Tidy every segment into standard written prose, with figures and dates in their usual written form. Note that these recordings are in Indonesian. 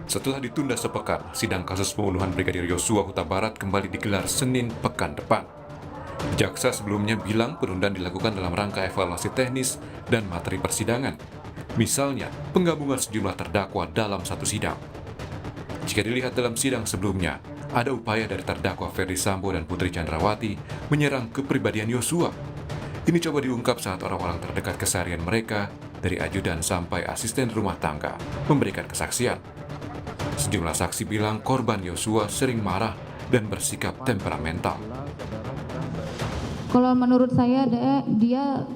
Setelah ditunda sepekan, sidang kasus pembunuhan Brigadir Yosua Huta Barat kembali digelar Senin pekan depan. Jaksa sebelumnya bilang penundaan dilakukan dalam rangka evaluasi teknis dan materi persidangan. Misalnya, penggabungan sejumlah terdakwa dalam satu sidang. Jika dilihat dalam sidang sebelumnya, ada upaya dari terdakwa Ferdi Sambo dan Putri Chandrawati menyerang kepribadian Yosua. Ini coba diungkap saat orang-orang terdekat keseharian mereka, dari ajudan sampai asisten rumah tangga, memberikan kesaksian. Sejumlah saksi bilang korban Yosua sering marah dan bersikap temperamental. Kalau menurut saya dia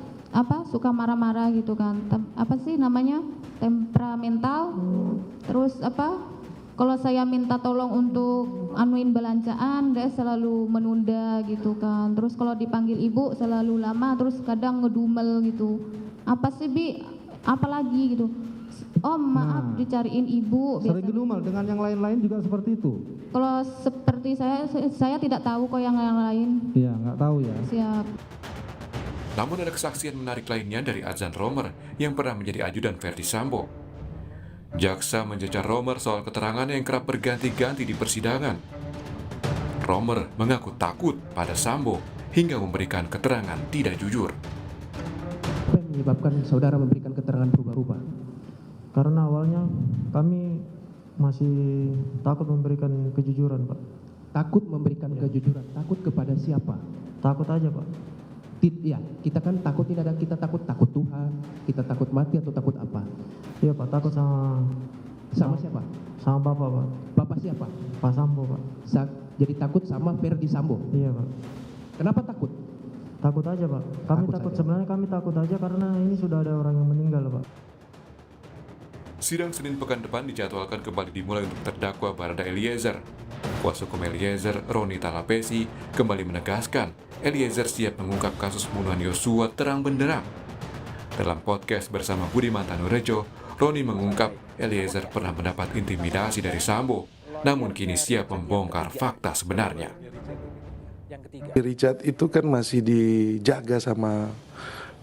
suka marah-marah gitu kan. Temperamental. Terus kalau saya minta tolong untuk anuin belanjaan, dia selalu menunda gitu kan. Terus kalau dipanggil ibu selalu lama, terus kadang ngedumel gitu. Apa sih Bi? Apalagi gitu. Om maaf dicariin ibu. Sering ngedumel dengan yang lain-lain juga seperti itu? Kalau seperti saya tidak tahu kok yang lain. Iya, nggak tahu ya. Siap. Namun ada kesaksian menarik lainnya dari Azan Romer yang pernah menjadi ajudan Ferdi Sambo. Jaksa mencecar Romer soal keterangannya yang kerap berganti-ganti di persidangan. Romer mengaku takut pada Sambo hingga memberikan keterangan tidak jujur. Apa yang menyebabkan saudara memberikan keterangan berubah-ubah? Karena awalnya kami masih takut memberikan kejujuran, Pak. Takut memberikan kejujuran. Takut kepada siapa? Takut aja, Pak. Ya, kita kan takut tidak ada, kita takut Tuhan, kita takut mati atau takut apa? Iya, Pak, takut Sama siapa? sama Bapak, Pak. Bapak siapa? Pak Sambo, Pak. Jadi takut sama Ferdi Sambo. Iya, Pak. Kenapa takut? Takut aja, Pak. Sebenarnya kami takut aja karena ini sudah ada orang yang meninggal, Pak. Sidang Senin pekan depan dijadwalkan kembali dimulai untuk terdakwa Barada Eliezer. Kuasa hukum Eliezer, Roni Talapesi, kembali menegaskan Eliezer siap mengungkap kasus pembunuhan Yosua terang benderang. Dalam podcast bersama Budiman Tanurejo, Roni mengungkap Eliezer pernah mendapat intimidasi dari Sambo, namun kini siap membongkar fakta sebenarnya. Richard itu kan masih dijaga sama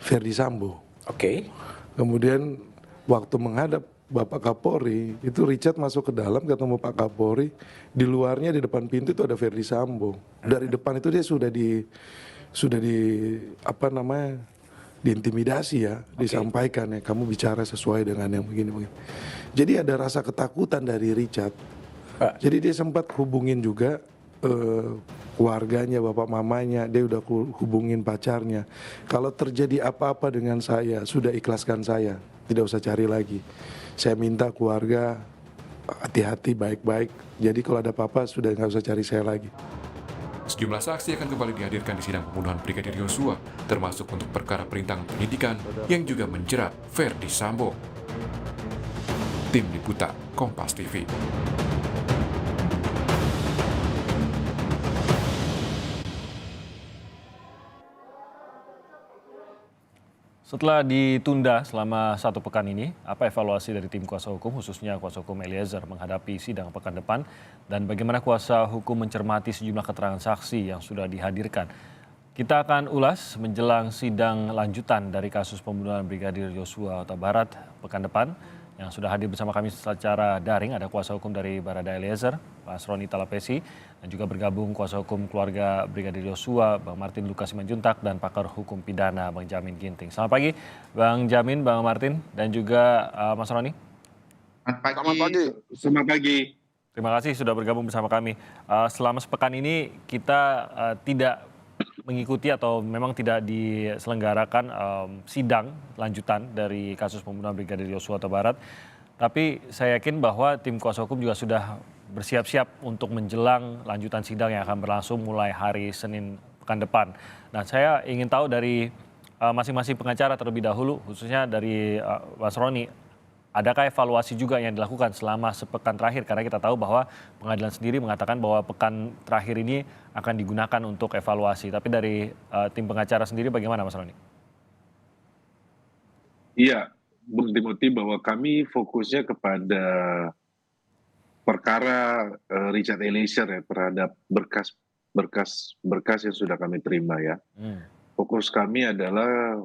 Ferdi Sambo. Oke. Kemudian waktu menghadap Bapak Kapolri, itu Richard masuk ke dalam ketemu Pak Kapolri, di luarnya di depan pintu itu ada Ferdi Sambo. Dari depan itu dia sudah diintimidasi ya, disampaikan ya, kamu bicara sesuai dengan yang begini. Jadi ada rasa ketakutan dari Richard. Jadi dia sempat hubungin juga keluarganya, bapak mamanya, dia udah hubungin pacarnya. Kalau terjadi apa-apa dengan saya, sudah ikhlaskan saya, tidak usah cari lagi. Saya minta keluarga hati-hati, baik-baik. Jadi kalau ada apa-apa sudah nggak usah cari saya lagi. Sejumlah saksi akan kembali dihadirkan di sidang pembunuhan Brigadir Yosua, termasuk untuk perkara perintangan penyidikan yang juga menjerat Ferdi Sambo. Tim Liputan Kompas TV. Setelah ditunda selama 1 pekan ini, apa evaluasi dari tim kuasa hukum, khususnya kuasa hukum Eliezer menghadapi sidang pekan depan, dan bagaimana kuasa hukum mencermati sejumlah keterangan saksi yang sudah dihadirkan? Kita akan ulas menjelang sidang lanjutan dari kasus pembunuhan Brigadir Yosua Huta Barat pekan depan. Yang sudah hadir bersama kami secara daring ada kuasa hukum dari Barada Eliezer, Pak Roni Talapesi, dan juga bergabung kuasa hukum keluarga Brigadir Yosua, Bang Martin Lukas Simanjuntak, dan pakar hukum pidana Bang Jamin Ginting. Selamat pagi Bang Jamin, Bang Martin, dan juga Mas Roni. Selamat pagi. Terima kasih sudah bergabung bersama kami. Selama sepekan ini kita tidak mengikuti atau memang tidak diselenggarakan sidang lanjutan dari kasus pembunuhan Brigadir Yosua Huta Barat. Tapi saya yakin bahwa tim kuasa hukum juga sudah bersiap-siap untuk menjelang lanjutan sidang yang akan berlangsung mulai hari Senin pekan depan. Nah, saya ingin tahu dari masing-masing pengacara terlebih dahulu, khususnya dari Mas Roni, adakah evaluasi juga yang dilakukan selama sepekan terakhir? Karena kita tahu bahwa pengadilan sendiri mengatakan bahwa pekan terakhir ini akan digunakan untuk evaluasi. Tapi dari tim pengacara sendiri bagaimana Mas Roni? Iya, Bung Timothy, bahwa kami fokusnya kepada perkara Richard Eliezer ya, terhadap berkas yang sudah kami terima ya. Fokus kami adalah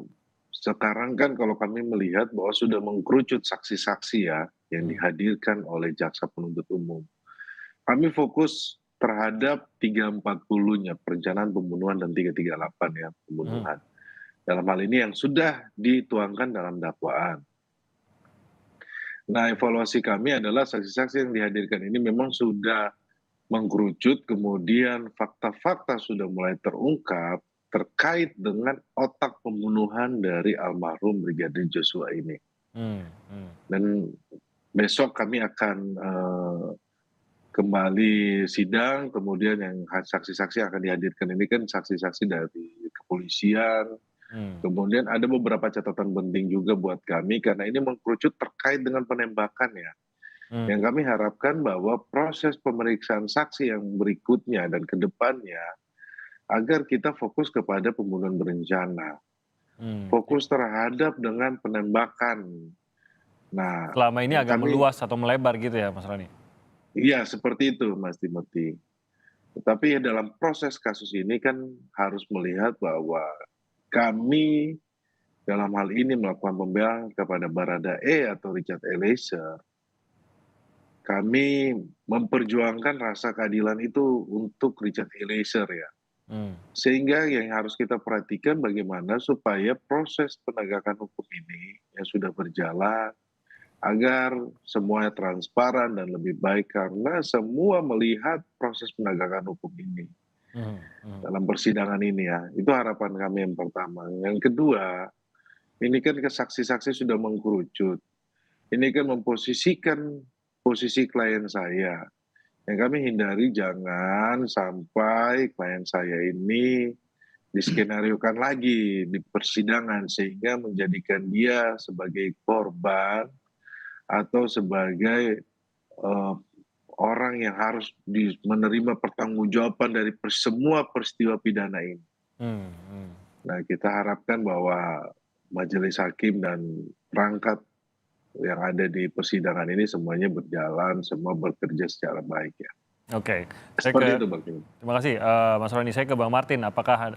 sekarang kan kalau kami melihat bahwa sudah mengkerucut saksi-saksi ya yang dihadirkan oleh jaksa penuntut umum. Kami fokus terhadap 340-nya perencanaan pembunuhan dan 338 ya pembunuhan. Dalam hal ini yang sudah dituangkan dalam dakwaan. Nah, evaluasi kami adalah saksi-saksi yang dihadirkan ini memang sudah mengkerucut, kemudian fakta-fakta sudah mulai terungkap terkait dengan otak pembunuhan dari almarhum Brigadir Joshua ini. Dan besok kami akan kembali sidang, kemudian yang saksi-saksi yang akan dihadirkan ini kan saksi-saksi dari kepolisian. Kemudian ada beberapa catatan penting juga buat kami karena ini mengkerucut terkait dengan penembakan ya. Yang kami harapkan bahwa proses pemeriksaan saksi yang berikutnya dan ke depannya agar kita fokus kepada pembunuhan berencana. Fokus terhadap dengan penembakan. Nah, Selama ini agak meluas atau melebar gitu ya Mas Roni? Iya, seperti itu Mas Timothy. Tetapi ya dalam proses kasus ini kan harus melihat bahwa kami dalam hal ini melakukan pembelaan kepada Baradae atau Richard Eliezer. Kami memperjuangkan rasa keadilan itu untuk Richard Eliezer ya. Sehingga yang harus kita perhatikan bagaimana supaya proses penegakan hukum ini yang sudah berjalan agar semuanya transparan dan lebih baik karena semua melihat proses penegakan hukum ini dalam persidangan ini ya. Itu harapan kami yang pertama. Yang kedua, ini kan saksi-saksi sudah mengkerucut. Ini kan memposisikan posisi klien saya. Yang kami hindari jangan sampai klien saya ini diskenariokan lagi di persidangan sehingga menjadikan dia sebagai korban atau sebagai orang yang harus menerima pertanggungjawaban dari semua peristiwa pidana ini. Nah, kita harapkan bahwa majelis hakim dan perangkat yang ada di persidangan ini semuanya berjalan, semua bekerja secara baik ya. Oke, Seperti itu Bang Timothy. terima kasih Mas Roni. Saya ke Bang Martin, apakah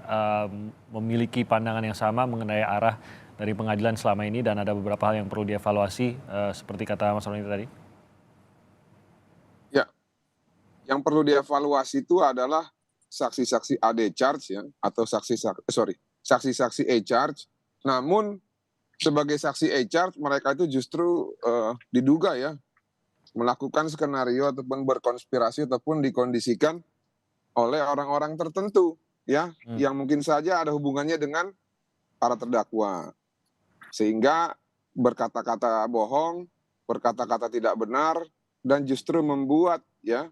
memiliki pandangan yang sama mengenai arah dari pengadilan selama ini dan ada beberapa hal yang perlu dievaluasi seperti kata Mas Roni tadi? Ya, yang perlu dievaluasi itu adalah saksi-saksi AD charge ya atau saksi-saksi E charge. Namun sebagai saksi E charge mereka itu justru diduga ya melakukan skenario ataupun berkonspirasi ataupun dikondisikan oleh orang-orang tertentu ya yang mungkin saja ada hubungannya dengan para terdakwa sehingga berkata-kata bohong, berkata-kata tidak benar dan justru membuat ya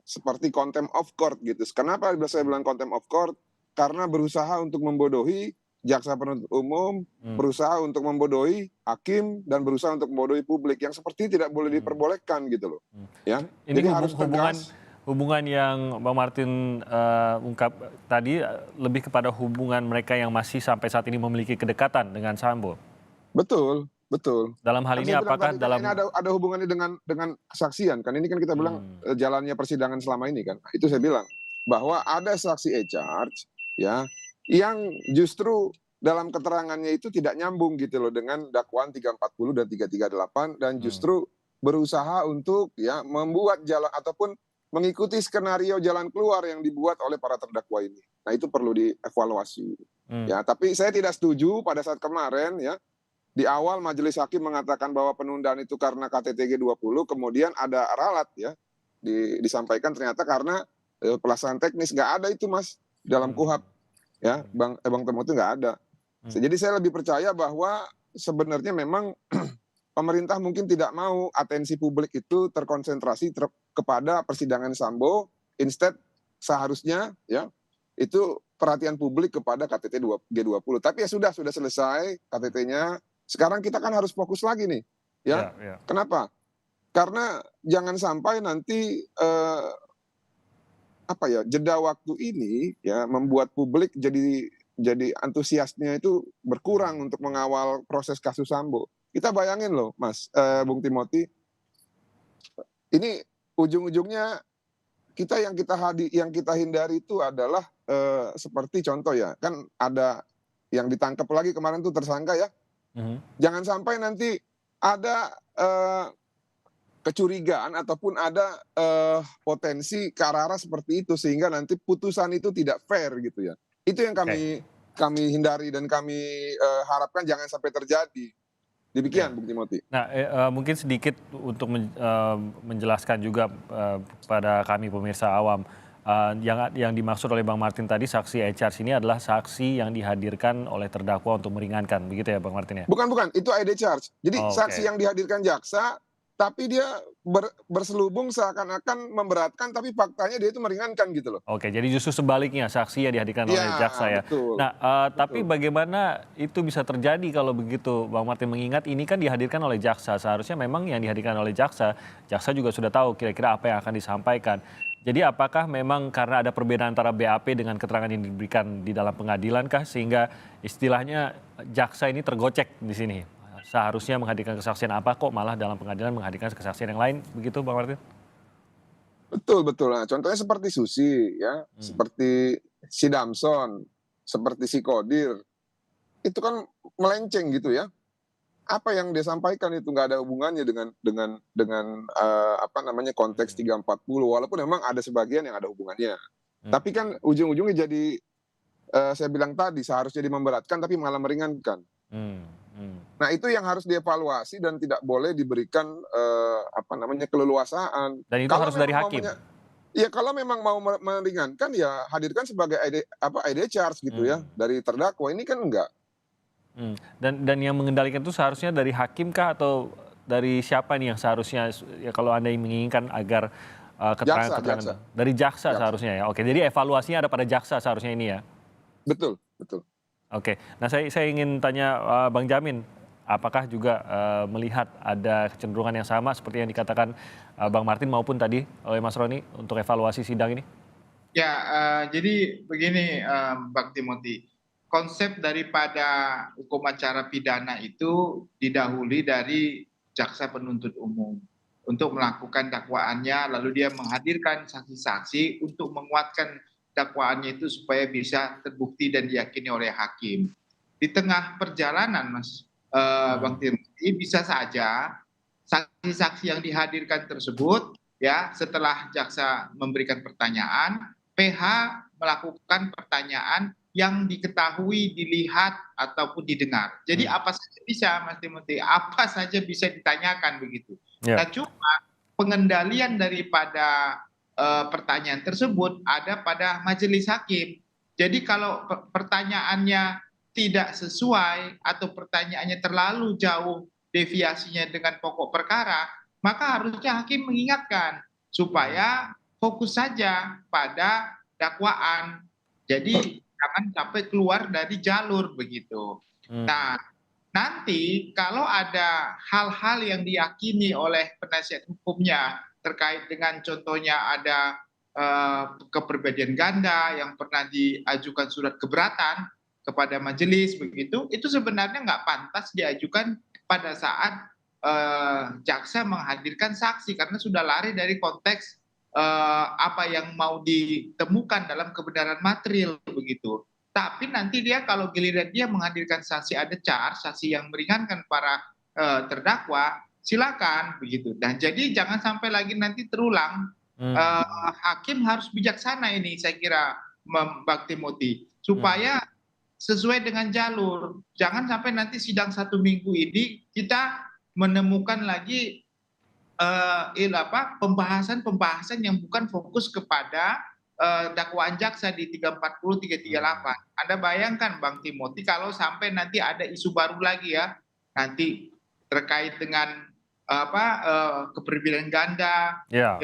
seperti contempt of court gitu. Kenapa saya bilang contempt of court? Karena berusaha untuk membodohi jaksa penuntut umum, berusaha untuk membodohi hakim dan berusaha untuk membodohi publik yang seperti tidak boleh diperbolehkan gitu loh. Ya. Ini jadi harus tegas. Hubungan yang Bang Martin ungkap tadi lebih kepada hubungan mereka yang masih sampai saat ini memiliki kedekatan dengan Sambo. Betul. Dalam hal ini apakah dalam ini ada hubungannya dengan kesaksian kan? Ini kan kita bilang jalannya persidangan selama ini kan. Itu saya bilang bahwa ada saksi E charge ya yang justru dalam keterangannya itu tidak nyambung gitu loh dengan dakwaan 340 dan 338 dan justru berusaha untuk ya membuat jalan ataupun mengikuti skenario jalan keluar yang dibuat oleh para terdakwa ini. Nah, itu perlu dievaluasi. Ya, tapi saya tidak setuju pada saat kemarin ya di awal majelis hakim mengatakan bahwa penundaan itu karena KTT G20, kemudian ada ralat ya disampaikan ternyata karena pelaksanaan teknis. Nggak ada itu Mas dalam KUHAP ya Bang Timothy nggak ada. Jadi saya lebih percaya bahwa sebenarnya memang pemerintah mungkin tidak mau atensi publik itu terkonsentrasi kepada persidangan Sambo, instead seharusnya ya itu perhatian publik kepada KTT G20. Tapi ya sudah selesai KTT-nya. Sekarang kita kan harus fokus lagi nih, ya. Kenapa? Karena jangan sampai nanti jeda waktu ini ya membuat publik jadi antusiasnya itu berkurang untuk mengawal proses kasus Sambo. Kita bayangin loh, Mas, Bung Timothy, ini ujung-ujungnya yang kita hindari itu adalah seperti contoh ya, kan ada yang ditangkap lagi kemarin tuh tersangka ya. Jangan sampai nanti ada kecurigaan ataupun ada potensi ke arah seperti itu sehingga nanti putusan itu tidak fair gitu ya. Itu yang kami hindari dan kami harapkan jangan sampai terjadi. Demikian, Bung Timothy. Nah, mungkin sedikit untuk menjelaskan juga pada kami pemirsa awam. Yang dimaksud oleh Bang Martin tadi, saksi e-charge ini adalah saksi yang dihadirkan oleh terdakwa untuk meringankan, begitu ya Bang Martin ya? Bukan, itu ID charge. Jadi saksi yang dihadirkan jaksa, tapi dia berselubung seakan-akan memberatkan, tapi faktanya dia itu meringankan gitu loh. Oke, jadi justru sebaliknya saksi yang dihadirkan oleh jaksa ya. Betul, nah, tapi bagaimana itu bisa terjadi kalau begitu, Bang Martin, mengingat ini kan dihadirkan oleh jaksa. Seharusnya memang yang dihadirkan oleh jaksa juga sudah tahu kira-kira apa yang akan disampaikan. Jadi apakah memang karena ada perbedaan antara BAP dengan keterangan yang diberikan di dalam pengadilan kah sehingga istilahnya jaksa ini tergocek di sini? Seharusnya menghadirkan kesaksian apa kok malah dalam pengadilan menghadirkan kesaksian yang lain, begitu Bang Martin? Betul. Nah, contohnya seperti Susi ya, seperti si Damson, seperti si Kodir. Itu kan melenceng gitu ya. Apa yang dia sampaikan itu nggak ada hubungannya dengan konteks 340, walaupun memang ada sebagian yang ada hubungannya. Tapi kan ujung-ujungnya jadi saya bilang tadi seharusnya memberatkan tapi malah meringankan. Nah, itu yang harus dievaluasi dan tidak boleh diberikan keleluasaan. Dan itu harus dari hakim. Ya kalau memang mau meringankan ya hadirkan sebagai ID charge gitu ya dari terdakwa. Ini kan enggak. Dan yang mengendalikan itu seharusnya dari hakim kah atau dari siapa nih yang seharusnya ya kalau Anda menginginkan agar keterangan dari jaksa seharusnya ya. Oke, jadi evaluasinya ada pada jaksa seharusnya ini ya. Betul. Oke, nah saya ingin tanya Bang Jamin, apakah juga melihat ada kecenderungan yang sama seperti yang dikatakan Bang Martin maupun tadi oleh Mas Roni untuk evaluasi sidang ini? Ya, jadi begini Bang Timothy, konsep daripada hukum acara pidana itu didahului dari jaksa penuntut umum untuk melakukan dakwaannya, lalu dia menghadirkan saksi-saksi untuk menguatkan dakwaannya itu supaya bisa terbukti dan diyakini oleh hakim. Di tengah perjalanan, Mas Bang Timothy, bisa saja saksi-saksi yang dihadirkan tersebut, ya setelah jaksa memberikan pertanyaan, PH melakukan pertanyaan yang diketahui, dilihat ataupun didengar. Jadi apa saja bisa, Mas Timothy, apa saja bisa ditanyakan begitu. Nah, cuma pengendalian daripada pertanyaan tersebut ada pada majelis hakim. Jadi kalau pertanyaannya tidak sesuai atau pertanyaannya terlalu jauh deviasinya dengan pokok perkara, maka harusnya hakim mengingatkan supaya fokus saja pada dakwaan. Jadi jangan sampai keluar dari jalur begitu. Nah, nanti kalau ada hal-hal yang diyakini oleh penasihat hukumnya terkait dengan contohnya ada kepribadian ganda yang pernah diajukan surat keberatan kepada majelis begitu, itu sebenarnya nggak pantas diajukan pada saat jaksa menghadirkan saksi karena sudah lari dari konteks apa yang mau ditemukan dalam kebenaran material begitu. Tapi nanti dia kalau giliran dia menghadirkan saksi ada charge, saksi yang meringankan para terdakwa, silakan begitu. Dan jadi jangan sampai lagi nanti terulang. Hakim harus bijaksana ini saya kira Bang Timothy supaya sesuai dengan jalur. Jangan sampai nanti sidang 1 minggu ini kita menemukan lagi pembahasan yang bukan fokus kepada dakwaan jaksa di 340, 338. Anda bayangkan Bang Timothy kalau sampai nanti ada isu baru lagi ya, nanti terkait dengan kepribadian ganda yang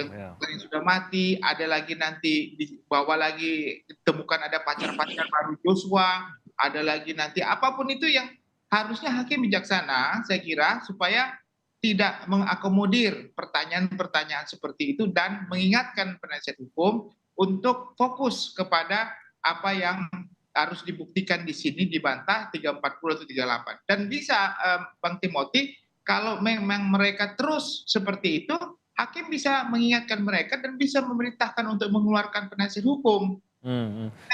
sudah mati, ada lagi nanti dibawa lagi ditemukan ada pacar-pacar baru Joshua, ada lagi nanti apapun itu yang harusnya hakim bijaksana saya kira supaya tidak mengakomodir pertanyaan-pertanyaan seperti itu dan mengingatkan penasihat hukum untuk fokus kepada apa yang harus dibuktikan di sini dibantah 340 atau 38. Dan bisa Bang Timothy, kalau memang mereka terus seperti itu, hakim bisa mengingatkan mereka dan bisa memerintahkan untuk mengeluarkan penasihat hukum.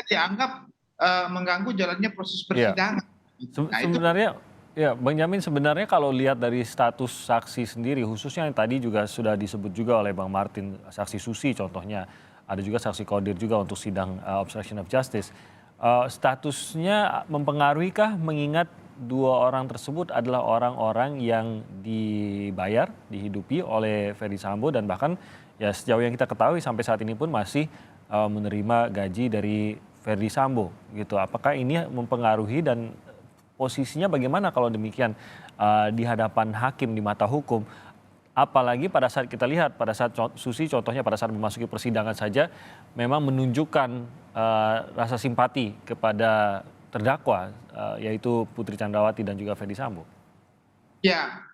Dianggap mengganggu jalannya proses Iya. persidangan. Nah, itu Sebenarnya, ya Bang Jamin, sebenarnya kalau lihat dari status saksi sendiri, khususnya yang tadi juga sudah disebut juga oleh Bang Martin, saksi Susi contohnya, ada juga saksi Kodir juga untuk sidang obstruction of justice. Statusnya mempengaruhikah mengingat dua orang tersebut adalah orang-orang yang dibayar, dihidupi oleh Ferdy Sambo dan bahkan ya sejauh yang kita ketahui sampai saat ini pun masih menerima gaji dari Ferdy Sambo gitu. Apakah ini mempengaruhi dan posisinya bagaimana kalau demikian di hadapan hakim di mata hukum? Apalagi pada saat kita lihat, pada saat Susi contohnya pada saat memasuki persidangan saja memang menunjukkan rasa simpati kepada terdakwa yaitu Putri Candrawati dan juga Ferdy Sambo. ya,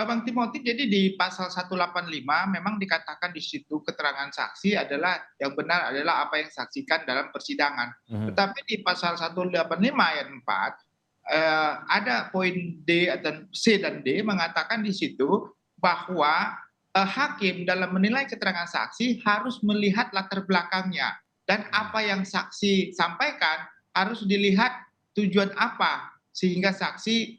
Bang Timothy, jadi di pasal 185 memang dikatakan di situ keterangan saksi adalah yang benar adalah apa yang saksikan dalam persidangan. Tetapi di pasal 185 ayat 4 ada poin D dan C dan D mengatakan di situ bahwa hakim dalam menilai keterangan saksi harus melihat latar belakangnya dan apa yang saksi sampaikan harus dilihat tujuan apa sehingga saksi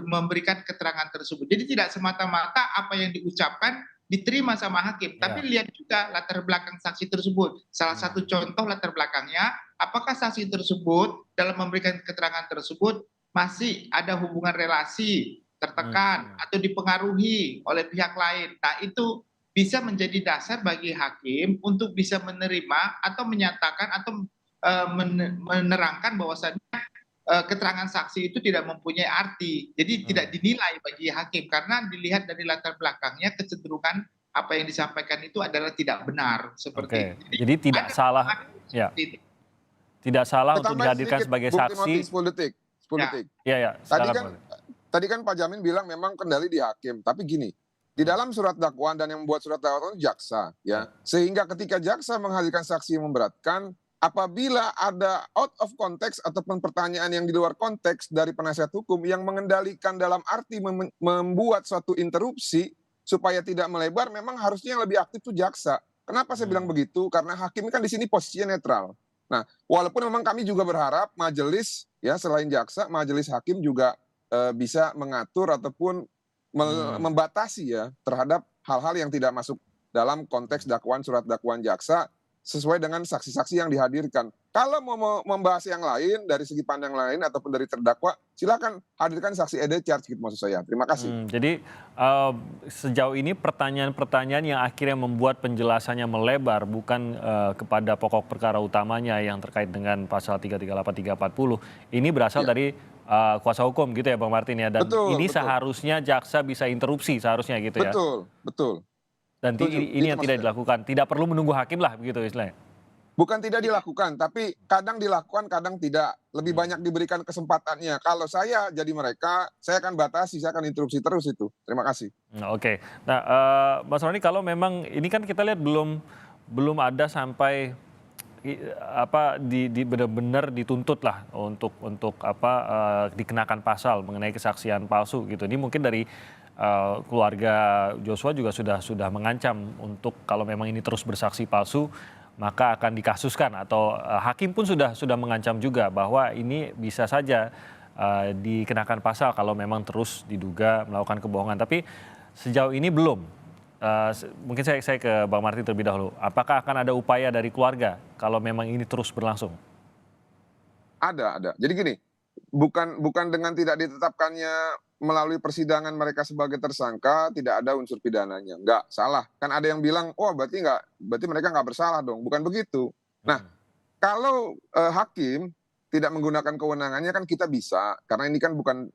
memberikan keterangan tersebut. Jadi tidak semata-mata apa yang diucapkan diterima sama hakim, tapi lihat juga latar belakang saksi tersebut. Salah satu contoh latar belakangnya, apakah saksi tersebut dalam memberikan keterangan tersebut masih ada hubungan relasi tertekan atau dipengaruhi oleh pihak lain. Nah, itu bisa menjadi dasar bagi hakim untuk bisa menerima atau menyatakan atau menerangkan bahwasannya keterangan saksi itu tidak mempunyai arti. Jadi tidak dinilai bagi hakim karena dilihat dari latar belakangnya kecenderungan apa yang disampaikan itu adalah tidak benar seperti itu. Jadi tidak salah ya. Tidak salah untuk dihadirkan sebagai saksi. 10 detik. Ya, Tadi kan Pak Jamin bilang memang kendali di hakim, tapi gini, di dalam surat dakwaan dan yang membuat surat dakwaan itu jaksa, ya. Sehingga ketika jaksa menghadirkan saksi yang memberatkan, apabila ada out of context ataupun pertanyaan yang di luar konteks dari penasihat hukum yang mengendalikan dalam arti membuat suatu interupsi supaya tidak melebar, memang harusnya yang lebih aktif itu jaksa. Kenapa saya bilang begitu? Karena hakim kan di sini posisinya netral. Nah, walaupun memang kami juga berharap majelis, ya selain jaksa, majelis hakim juga bisa mengatur ataupun membatasi ya terhadap hal-hal yang tidak masuk dalam konteks dakwaan surat dakwaan jaksa sesuai dengan saksi-saksi yang dihadirkan. Kalau mau membahas yang lain dari segi pandang lain ataupun dari terdakwa, silakan hadirkan saksi ede charge gitu maksud saya. Terima kasih. Jadi sejauh ini pertanyaan-pertanyaan yang akhirnya membuat penjelasannya melebar bukan kepada pokok perkara utamanya yang terkait dengan pasal 338, 340. Ini berasal dari kuasa hukum gitu ya Bang Martin ya. Dan ini seharusnya jaksa bisa interupsi seharusnya gitu ya. Betul. Dan ini yang tidak dilakukan. Tidak perlu menunggu hakim lah begitu istilahnya. Bukan tidak dilakukan, tapi kadang dilakukan, kadang tidak. Lebih banyak diberikan kesempatannya. Kalau saya jadi mereka, saya akan batasi, saya akan interupsi terus itu. Terima kasih. Oke. Nah, Mas Roni, kalau memang ini kan kita lihat belum ada sampai benar-benar dituntut lah untuk dikenakan pasal mengenai kesaksian palsu gitu. Ini mungkin dari keluarga Joshua juga sudah mengancam untuk kalau memang ini terus bersaksi palsu maka akan dikasuskan atau hakim pun sudah mengancam juga bahwa ini bisa saja dikenakan pasal kalau memang terus diduga melakukan kebohongan. Tapi sejauh ini belum. Mungkin saya ke Bang Martin terlebih dahulu. Apakah akan ada upaya dari keluarga kalau memang ini terus berlangsung? Ada. Jadi gini, bukan dengan tidak ditetapkannya melalui persidangan mereka sebagai tersangka tidak ada unsur pidananya. Enggak, salah. Kan ada yang bilang, oh berarti mereka nggak bersalah dong. Bukan begitu. Nah, kalau hakim tidak menggunakan kewenangannya kan kita bisa, karena ini kan bukan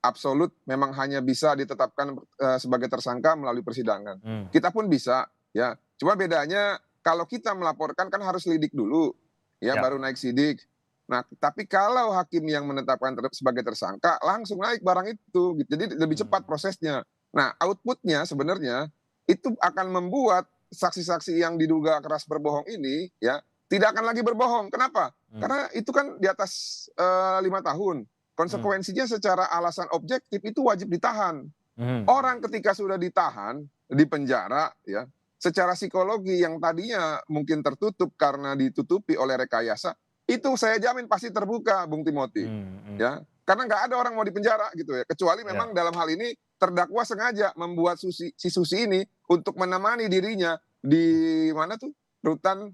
absolut, memang hanya bisa ditetapkan sebagai tersangka melalui persidangan. Kita pun bisa, ya. Cuma bedanya kalau kita melaporkan kan harus lidik dulu, ya. Baru naik sidik. Nah, tapi kalau hakim yang menetapkan sebagai tersangka, langsung naik barang itu. Gitu. Jadi lebih cepat prosesnya. Nah, outputnya sebenarnya itu akan membuat saksi-saksi yang diduga keras berbohong ini ya tidak akan lagi berbohong. Kenapa? Karena itu kan di atas 5 tahun. Konsekuensinya secara alasan objektif itu wajib ditahan. Orang ketika sudah ditahan, di penjara, ya, secara psikologi yang tadinya mungkin tertutup karena ditutupi oleh rekayasa, itu saya jamin pasti terbuka, Bung Timothy. Ya, karena nggak ada orang mau dipenjara gitu ya, kecuali memang dalam hal ini terdakwa sengaja membuat si Susi ini untuk menemani dirinya di mana tuh rutan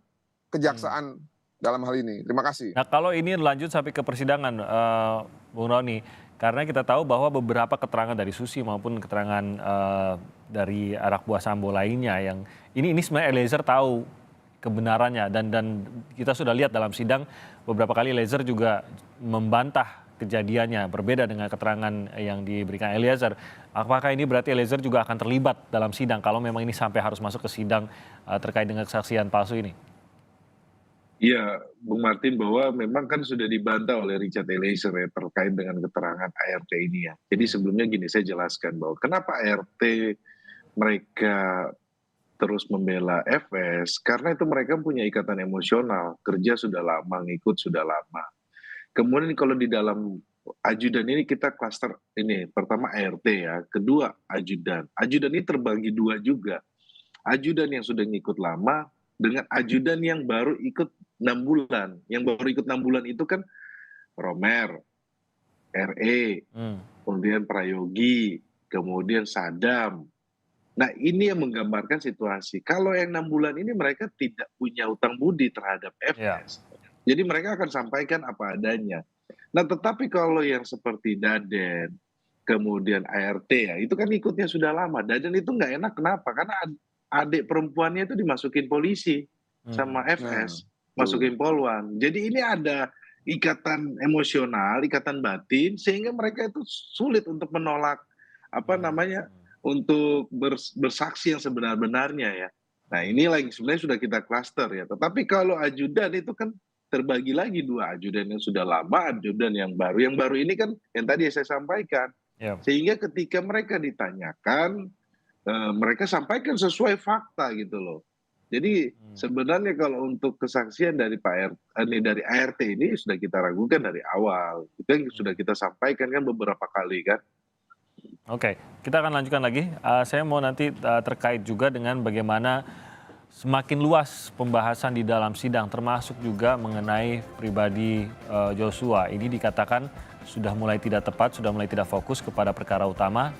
kejaksaan dalam hal ini. Terima kasih. Nah kalau ini lanjut sampai ke persidangan, Bung Roni, karena kita tahu bahwa beberapa keterangan dari Susi maupun keterangan dari anak buah Sambo lainnya yang ini sebenarnya Eliezer tahu kebenarannya dan kita sudah lihat dalam sidang beberapa kali Eliezer juga membantah kejadiannya berbeda dengan keterangan yang diberikan Eliezer. Apakah ini berarti Eliezer juga akan terlibat dalam sidang kalau memang ini sampai harus masuk ke sidang terkait dengan kesaksian palsu ini? Iya, Bung Martin, bahwa memang kan sudah dibantah oleh Richard Eliezer ya terkait dengan keterangan ART ini ya. Jadi sebelumnya gini, saya jelaskan bahwa kenapa ART mereka terus membela FS, karena itu mereka punya ikatan emosional, kerja sudah lama, ngikut sudah lama. Kemudian kalau di dalam ajudan ini kita klaster ini, pertama ART ya, kedua ajudan. Ajudan ini terbagi dua juga. Ajudan yang sudah ngikut lama dengan ajudan yang baru ikut 6 bulan. Yang baru ikut 6 bulan itu kan Romer, RE, kemudian Prayogi, kemudian Sadam. Nah ini yang menggambarkan situasi. Kalau yang 6 bulan ini mereka tidak punya utang budi terhadap FS. Jadi mereka akan sampaikan apa adanya. Nah tetapi kalau yang seperti Daden, kemudian ART ya, itu kan ikutnya sudah lama. Daden itu nggak enak, kenapa? Karena adik perempuannya itu dimasukin polisi sama FS, masukin Polwan. Jadi ini ada ikatan emosional, ikatan batin, sehingga mereka itu sulit untuk menolak untuk bersaksi yang sebenar-benarnya ya. Nah ini lagi sebenarnya sudah kita klaster ya. Tetapi kalau ajudan itu kan terbagi lagi dua, ajudan yang sudah lama, ajudan yang baru. Yang baru ini kan yang tadi saya sampaikan. Sehingga ketika mereka ditanyakan, mereka sampaikan sesuai fakta gitu loh. Jadi sebenarnya kalau untuk kesaksian dari dari ART ini sudah kita ragukan dari awal. Itu yang sudah kita sampaikan kan beberapa kali kan. Oke, kita akan lanjutkan lagi. Saya mau nanti terkait juga dengan bagaimana semakin luas pembahasan di dalam sidang, termasuk juga mengenai pribadi Joshua. Ini dikatakan sudah mulai tidak tepat, sudah mulai tidak fokus kepada perkara utama.